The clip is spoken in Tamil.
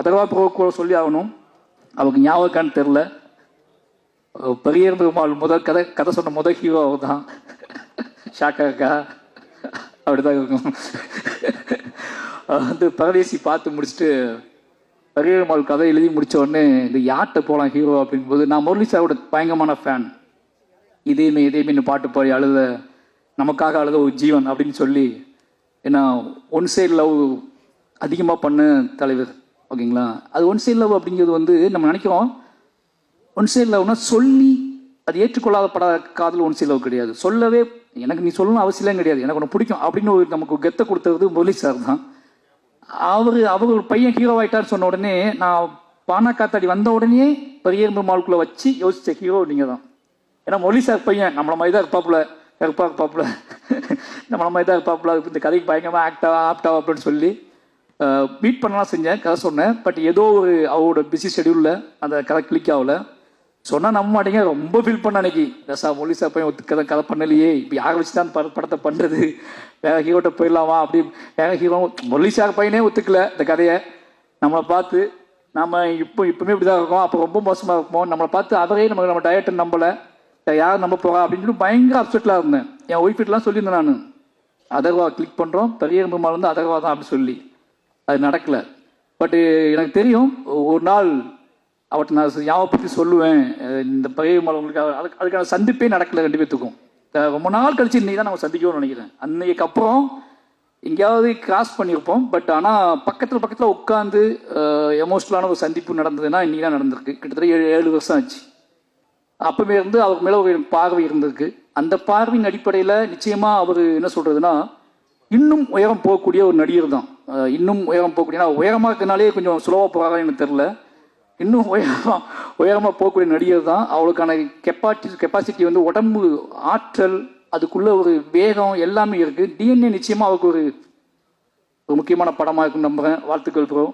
அதர்வா ப்ரோ சொல்லி ஆகணும். அவருக்கு ஞாபகம்னு தெரில. பெரிய பெருமாள் கதை சொன்ன முதல் ஹீரோ அவர் தான். ஷாக்கா இருக்கா? அப்படிதான் இருக்கும். வந்து பரதேசி பார்த்து முடிச்சுட்டு பெரிய பெருமாள் கதை எழுதி முடித்த உடனே இந்த யார்கிட்ட போகலாம் ஹீரோ அப்படிங்கும்போது, நான் முரளி சாரோட பயங்கரமான ஃபேன். இதேமே பாட்டு பாடி அழுத, நமக்காக அழுத ஒரு ஜீவன் அப்படின்னு சொல்லி, ஏன்னா ஒன் சைடு லவ் அதிகமாக பண்ண தலைவர். ஓகேங்களா? அது ஒன் சைடு லவ் அப்படிங்கிறது வந்து நம்ம நினைக்கிறோம் ஒன் சைடு லவ்னா சொல்லி அது ஏற்றுக்கொள்ளாத பட காதல் ஒன் சைடு லவ் கிடையாது. சொல்லவே எனக்கு நீ சொல்லணும் அவசியம் கிடையாது, எனக்கு ஒன்று பிடிக்கும் அப்படின்னு ஒரு நமக்கு கெத்தை கொடுத்தது முரளி சார் தான். அவர் ஒரு பையன் ஹீரோ ஆகிட்டான்னு சொன்ன உடனே, நான் பானா காத்தாடி வந்த உடனே பெரிய பெருமாளுக்குள்ளே வச்சு யோசிச்ச ஹீரோ நீங்கள் தான். ஏன்னா முரளி சார் பையன் நம்மள மாதிரி தான் இருப்பாப்புல, நம்மள மாதிரி தான் இருப்பாப்புல, இந்த கதைக்கு பயங்கரமாக ஆப்டாவா அப்படின்னு சொல்லி மீட் பண்ணலாம் செஞ்சேன், கதை சொன்னேன். பட் ஏதோ ஒரு அவரோட பிஸி ஷெடியூலில் அந்த கதை கிளிக் ஆகலை. சொன்னால் நம்ப மாட்டேங்க, ரொம்ப ஃபீல் பண்ண அன்னைக்கு. ரசா முரளி சார் பையன் கதை பண்ணலையே, இப்போ யாரை வச்சு தான் படத்தை பண்ணுறது, வேற ஹீரோட்ட போயிடலாமா அப்படி. வேற ஹீரோ முரளி சார் பையனே ஒத்துக்கல இந்த கதையை. நம்மளை பார்த்து நம்ம இப்போவுமே இப்படி தான் இருக்கோம், அப்போ ரொம்ப மோசமாக இருப்போம். நம்மளை பார்த்து அவரே நம்ம டயட்டை நம்பலை, யார் நம்ப போகிறா அப்படின்னு சொல்லி பயங்கர அப்செட்டில் இருந்தேன். என் ஒய்ஃபிட்லாம் சொல்லியிருந்தேன் நான், அதர்வா கிளிக் பண்ணுறோம், பெரிய பெருமாள் வந்து அதர்வா தான் அப்படி சொல்லி. அது நடக்கலை. பட்டு எனக்கு தெரியும் ஒரு நாள் அவர்கிட்ட நான் ஞாபகப்படுத்தி சொல்லுவேன், இந்த பெரிய பெருமாள் உங்களுக்கு அதுக்கான சந்திப்பே நடக்கலை ரெண்டு பேர்த்துக்கும். ரொம்ப நாள் கழிச்சு இன்னைக்கு தான் நம்ம சந்திக்கணும்னு நினைக்கிறேன். அன்னைக்கு அப்புறம் எங்கேயாவது கிராஸ் பண்ணியிருப்போம். பட் ஆனால் பக்கத்தில் உட்காந்து எமோஷ்னலான ஒரு சந்திப்பு நடந்ததுன்னா இன்னைக்கு தான் நடந்திருக்கு. கிட்டத்தட்ட 7 வருஷம் ஆச்சு. அப்பவே இருந்து அவருக்கு மேலே ஒரு பார்வை இருந்திருக்கு. அந்த பார்வையின் அடிப்படையில் நிச்சயமாக அவர் என்ன சொல்கிறதுனா, இன்னும் உயரம் போகக்கூடிய ஒரு நடிகர் தான். இன்னும் உயரம் போகக்கூடிய, உயரமாக இருக்கிறனாலே கொஞ்சம் சுலவாக போகிறாங்க எனக்கு தெரில. இன்னும் உயரமாக போகக்கூடிய நடிகர் தான். அவளுக்கான கெப்பாசிட்டி வந்து உடம்பு ஆற்றல், அதுக்குள்ள ஒரு வேகம் எல்லாமே இருக்குது. டிஎன்ஏ நிச்சயமாக அவருக்கு ஒரு முக்கியமான படமாக இருக்குன்னு நம்புகிறேன். வாழ்த்துக்கள் ப்ரோ.